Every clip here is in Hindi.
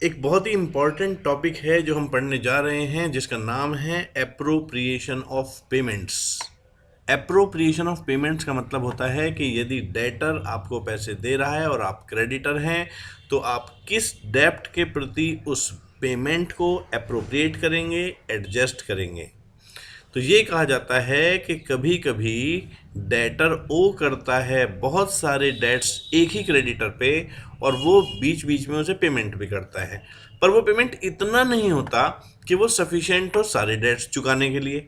एक बहुत ही इम्पॉर्टेंट टॉपिक है जो हम पढ़ने जा रहे हैं, जिसका नाम है appropriation of payments. Appropriation of payments का मतलब होता है कि यदि डेटर आपको पैसे दे रहा है और आप क्रेडिटर हैं, तो आप किस डेप्ट के प्रति उस पेमेंट को एप्रोप्रिएट करेंगे, एडजस्ट करेंगे। तो ये कहा जाता है कि कभी कभी डेटर ओ करता है बहुत सारे डेट्स एक ही क्रेडिटर पे, और वो बीच बीच में उसे पेमेंट भी करता है, पर वो पेमेंट इतना नहीं होता कि वो सफिशिएंट हो सारे डेट्स चुकाने के लिए।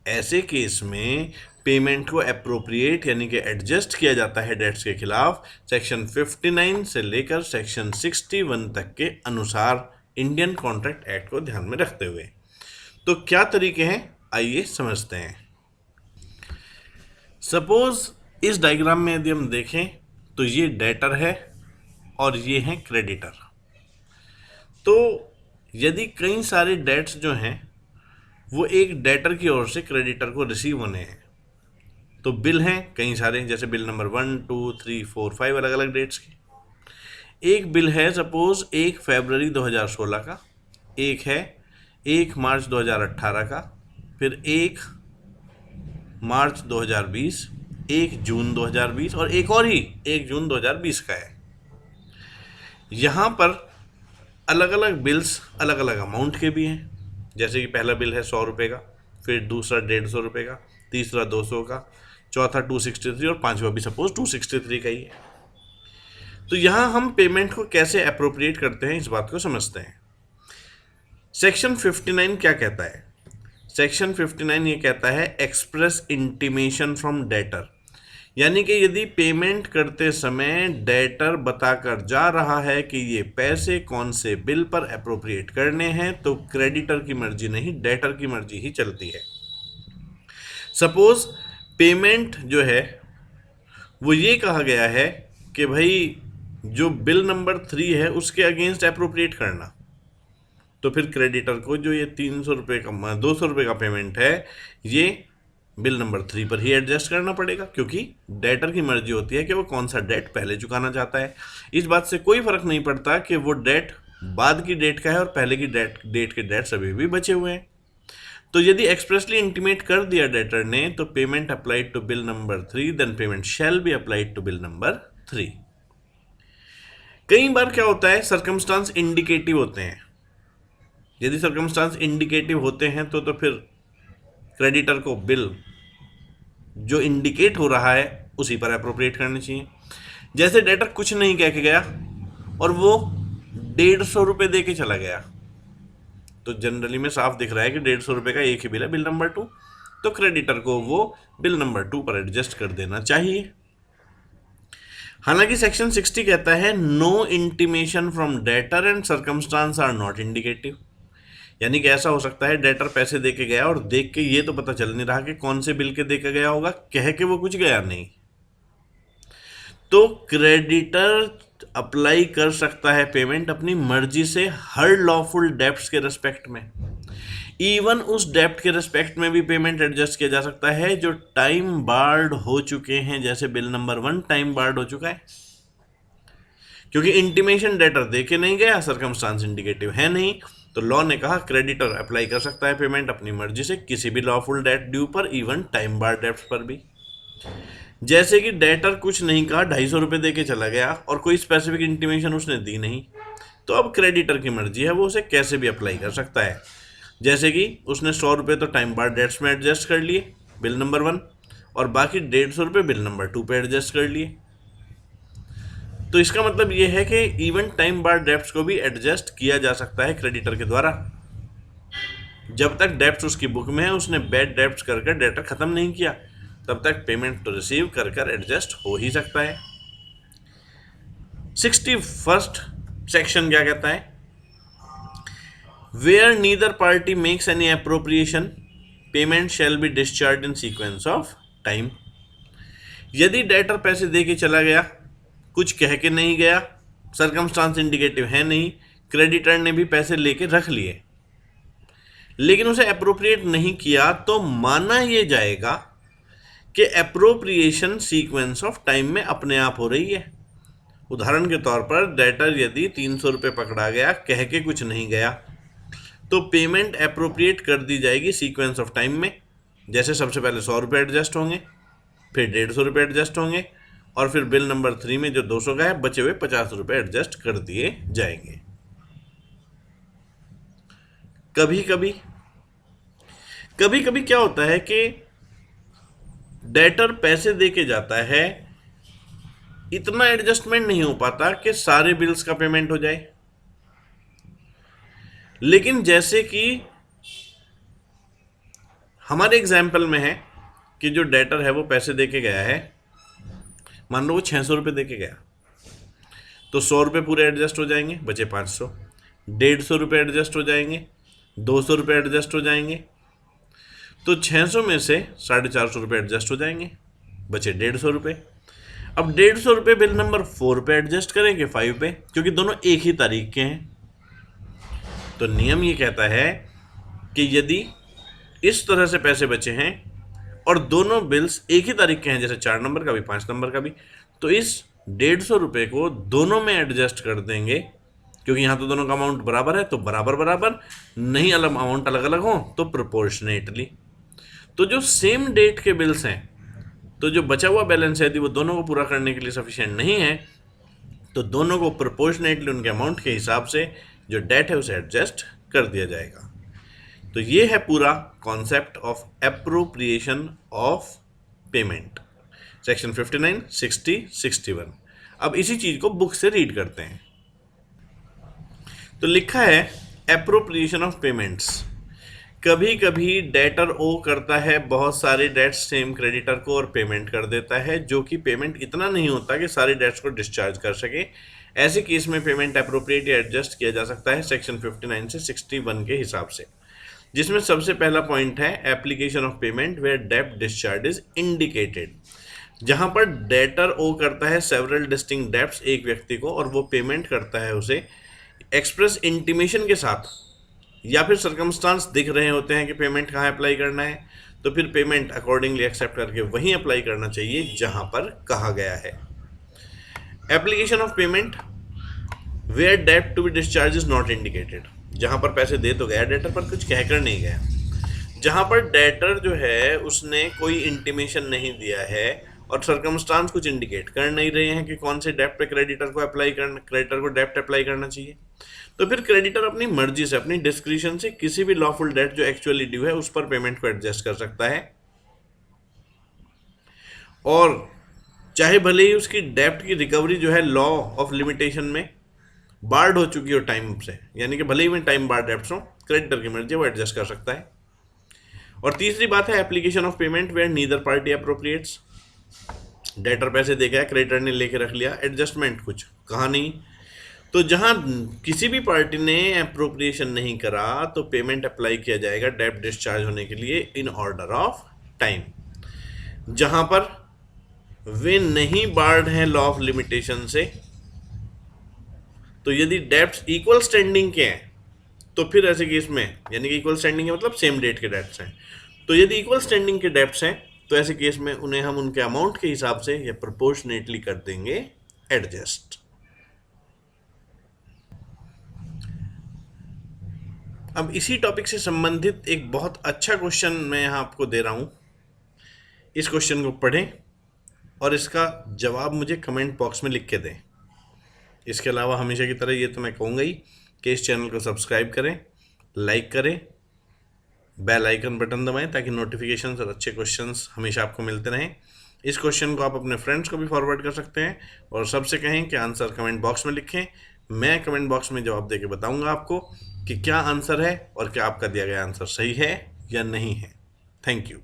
ऐसे केस में पेमेंट को अप्रोप्रिएट यानी कि एडजस्ट किया जाता है डेट्स के खिलाफ, सेक्शन 59 से लेकर सेक्शन 61 तक के अनुसार, इंडियन कॉन्ट्रैक्ट एक्ट को ध्यान में रखते हुए। तो क्या तरीके हैं, आइए समझते हैं। सपोज इस डायग्राम में यदि हम देखें तो ये डेटर है और ये हैं क्रेडिटर। तो यदि कई सारे डेट्स जो हैं वो एक डेटर की ओर से क्रेडिटर को रिसीव होने हैं, तो बिल हैं कई सारे, जैसे बिल नंबर 1 2 3 4 5 अलग अलग डेट्स के। एक बिल है सपोज 1 फरवरी 2016 का, एक है 1 मार्च 2018 का, फिर 1 मार्च 2020, 1 जून 2020 और एक और ही 1 जून 2020 का है। यहाँ पर अलग अलग बिल्स अलग अलग अमाउंट के भी हैं, जैसे कि पहला बिल है 100 रुपये का, फिर दूसरा 150 रुपये का, तीसरा 200 का, चौथा 263 और पांचवा भी सपोज 263 का ही है। तो यहाँ हम पेमेंट को कैसे अप्रोप्रिएट करते हैं, इस बात को समझते हैं। सेक्शन 59 क्या कहता है? सेक्शन 59 ये कहता है एक्सप्रेस इंटीमेशन फ्रॉम डेटर, यानी कि यदि पेमेंट करते समय डेटर बताकर जा रहा है कि ये पैसे कौन से बिल पर अप्रोप्रिएट करने हैं, तो क्रेडिटर की मर्जी नहीं, डेटर की मर्जी ही चलती है। सपोज पेमेंट जो है वो ये कहा गया है कि भाई जो बिल नंबर 3 है उसके अगेंस्ट अप्रोप्रिएट करना, तो फिर क्रेडिटर को जो ये 300 रुपये का 200 रुपये का पेमेंट है, ये बिल नंबर 3 पर ही एडजस्ट करना पड़ेगा, क्योंकि डेटर की मर्जी होती है कि वो कौन सा डेट पहले चुकाना चाहता है। इस बात से कोई फर्क नहीं पड़ता कि वो डेट बाद की डेट का है और पहले की डेट के डेट्स अभी भी बचे हुए हैं। तो यदि एक्सप्रेसली इंटीमेट कर दिया डेटर ने, तो payment applied to bill number 3, then payment shall be applied to bill number 3। कई बार क्या होता है, सर्कमस्टांस इंडिकेटिव होते हैं। यदि सर्कमस्टांस इंडिकेटिव होते हैं तो फिर क्रेडिटर को बिल जो इंडिकेट हो रहा है उसी पर अप्रोप्रिएट करनी चाहिए। जैसे डेटर कुछ नहीं कह के गया और वो 150 रुपये दे के चला गया, तो जनरली में साफ दिख रहा है कि 150 रुपये का एक ही बिल है, बिल नंबर 2, तो क्रेडिटर को वो बिल नंबर 2 पर एडजस्ट कर देना चाहिए। हालांकि सेक्शन 60 कहता है no intimation from debtor and circumstance are not indicative, यानी कि ऐसा हो सकता है डेटर पैसे दे के गया और देख के ये तो पता चल नहीं रहा कि कौन से बिल के दे के गया होगा, कह के वो कुछ गया नहीं। तो क्रेडिटर अप्लाई कर सकता है पेमेंट अपनी मर्जी से हर लॉफुल डेप्ट्स के रेस्पेक्ट में। इवन उस डेप्ट के रेस्पेक्ट में भी पेमेंट एडजस्ट किया जा सकता है जो टाइम बार्ड हो चुके हैं, जैसे बिल नंबर 1 टाइम बार्ड हो चुका है, क्योंकि इंटीमेशन डेटर देके नहीं गया, सर्कमस्टांस इंडिकेटिव है नहीं, तो लॉ ने कहा क्रेडिटर अप्लाई कर सकता है पेमेंट अपनी मर्जी से किसी भी लॉफुल डेट ड्यू पर, इवन टाइम बार डेट्स पर भी। जैसे कि डेटर कुछ नहीं कहा, 250 रुपये दे के चला गया और कोई स्पेसिफिक इंटीमेशन उसने दी नहीं, तो अब क्रेडिटर की मर्जी है, वो उसे कैसे भी अप्लाई कर सकता है। जैसे कि उसने 100 रुपये तो टाइम बार डेट्स में एडजस्ट कर लिए बिल नंबर 1, और बाकी 150 रुपये बिल नंबर 2 पे एडजस्ट कर लिए। तो इसका मतलब ये है कि इवन टाइम बार डेप्ट्स को भी एडजस्ट किया जा सकता है क्रेडिटर के द्वारा। जब तक डेप्ट्स उसकी बुक में है, उसने बैड डेप्ट्स कर डेटर खत्म नहीं किया, तब तक पेमेंट तो रिसीव कर एडजस्ट हो ही सकता है। 61st सेक्शन क्या कहता है? Where neither party makes any appropriation, payment shall be discharge in sequence of time. यदि डेटर पैसे दे के चला गया, कुछ कह के नहीं गया, सर्कमस्टांस इंडिकेटिव है नहीं, क्रेडिटर ने भी पैसे लेके रख लिए, लेकिन उसे अप्रोप्रिएट नहीं किया, तो माना यह जाएगा कि अप्रोप्रिएशन सीक्वेंस ऑफ टाइम में अपने आप हो रही है। उदाहरण के तौर पर डेटर यदि 300 रुपये पकड़ा गया, कह के कुछ नहीं गया, तो पेमेंट अप्रोप्रिएट कर दी जाएगी सीक्वेंस ऑफ टाइम में। जैसे सबसे पहले 100 रुपये एडजस्ट होंगे, फिर 150 रुपये एडजस्ट होंगे, और फिर बिल नंबर 3 में जो 200 का है बचे हुए 50 रुपये एडजस्ट कर दिए जाएंगे। कभी कभी क्या होता है कि डेटर पैसे दे के जाता है, इतना एडजस्टमेंट नहीं हो पाता कि सारे बिल्स का पेमेंट हो जाए। लेकिन जैसे कि हमारे एग्जाम्पल में है कि जो डेटर है वो पैसे दे के गया है, मान लो वो 600 रुपये दे के गया, तो 100 रुपये पूरे एडजस्ट हो जाएंगे, बचे 500। 150 रुपये एडजस्ट हो जाएंगे, 200 रुपये एडजस्ट हो जाएंगे, तो 600 में से 450 रुपये एडजस्ट हो जाएंगे, बचे 150 रुपये। अब 150 रुपये बिल नंबर 4 पे एडजस्ट करेंगे 5 पे, क्योंकि दोनों एक ही तारीख के हैं। तो नियम ये कहता है कि यदि इस तरह से पैसे बचे हैं और दोनों बिल्स एक ही तारीख के हैं, जैसे 4 नंबर का भी 5 नंबर का भी, तो इस 150 रुपये को दोनों में एडजस्ट कर देंगे, क्योंकि यहाँ तो दोनों का अमाउंट बराबर है, तो बराबर, नहीं अलग अमाउंट अलग अलग हो तो प्रोपोर्शनेटली। तो जो सेम डेट के बिल्स हैं, तो जो बचा हुआ बैलेंस है यदि वो दोनों को पूरा करने के लिए सफिशिएंट नहीं है, तो दोनों को प्रोपोर्शनेटली उनके अमाउंट के हिसाब से जो डेट है उसे एडजस्ट कर दिया जाएगा। तो ये है पूरा concept of appropriation of payment, section 59, 60, 61। अब इसी चीज को बुक से रीड करते हैं। तो लिखा है एप्रोप्रिएशन ऑफ पेमेंट्स। कभी कभी डेटर ओ करता है बहुत सारे डेट्स सेम क्रेडिटर को और पेमेंट कर देता है, जो कि पेमेंट इतना नहीं होता कि सारे डेट्स को डिस्चार्ज कर सके। ऐसे केस में पेमेंट अप्रोप्रिएट या एडजस्ट किया जा सकता है सेक्शन 59 से 61 के हिसाब से, जिसमें सबसे पहला पॉइंट है एप्लीकेशन ऑफ पेमेंट वेयर डेब्ट डिस्चार्ज इज इंडिकेटेड। जहां पर डेटर ओ करता है सेवरल डिस्टिंक्ट डेब्ट्स एक व्यक्ति को, और वो पेमेंट करता है उसे एक्सप्रेस इंटीमेशन के साथ, या फिर सर्कमस्टांस दिख रहे होते हैं कि पेमेंट कहाँ अप्लाई करना है, तो फिर पेमेंट अकॉर्डिंगली एक्सेप्ट करके वहीं अप्लाई करना चाहिए जहां पर कहा गया है। एप्लीकेशन ऑफ पेमेंट वेयर डेब्ट to be discharge is not indicated. जहां पर पैसे दे तो गया डेटर, पर कुछ कहकर नहीं गया। जहां पर डेटर जो है उसने कोई इंटीमेशन नहीं दिया है और सर्कमस्टांस कुछ इंडिकेट कर नहीं रहे हैं कि कौन से डेब्ट पे क्रेडिटर को डेब्ट अप्लाई करना चाहिए, तो फिर क्रेडिटर अपनी मर्जी से, अपनी डिस्क्रिशन से किसी भी लॉफुल डेट जो एक्चुअली ड्यू है उस पर पेमेंट को एडजस्ट कर सकता है। और चाहे भले ही उसकी डेब्ट की रिकवरी जो है लॉ ऑफ लिमिटेशन में बार्ड हो चुकी हो टाइम से, यानी कि भले ही में टाइम बार्ड डेब्ट्स हो, क्रेडिटर की मर्जी वो एडजस्ट कर सकता है। और तीसरी बात है application of payment where neither party appropriates. Debtor पैसे दे गया, क्रेडिटर ने लेके रख लिया, एडजस्टमेंट कुछ कहा नहीं, तो जहां किसी भी पार्टी ने अप्रोप्रिएशन नहीं करा तो पेमेंट अप्लाई किया जाएगा डेब्ट डिस्चार्ज होने के लिए इन ऑर्डर ऑफ टाइम। जहां पर वे नहीं बार्ड हैं लॉ ऑफ लिमिटेशन से, तो यदि डेब्ट्स इक्वल स्टैंडिंग के हैं तो फिर ऐसे केस में, यानी कि इक्वल स्टैंडिंग है मतलब सेम डेट के डेब्ट्स हैं, तो यदि इक्वल स्टैंडिंग के डेब्ट्स हैं तो ऐसे केस में उन्हें हम उनके अमाउंट के हिसाब से या प्रोपोर्शनेटली कर देंगे एडजस्ट। अब इसी टॉपिक से संबंधित एक बहुत अच्छा क्वेश्चन मैं यहाँ आपको दे रहा हूँ। इस क्वेश्चन को पढ़ें और इसका जवाब मुझे कमेंट बॉक्स में लिख के दें। इसके अलावा हमेशा की तरह ये तो मैं कहूँगा ही कि इस चैनल को सब्सक्राइब करें, लाइक करें, बेल आइकन बटन दबाएं ताकि नोटिफिकेशंस और अच्छे क्वेश्चंस हमेशा आपको मिलते रहें। इस क्वेश्चन को आप अपने फ्रेंड्स को भी फॉरवर्ड कर सकते हैं और सबसे कहें कि आंसर कमेंट बॉक्स में लिखें। मैं कमेंट बॉक्स में जवाब देके बताऊंगा आपको कि क्या आंसर है और क्या आपका दिया गया आंसर सही है या नहीं है। Thank you.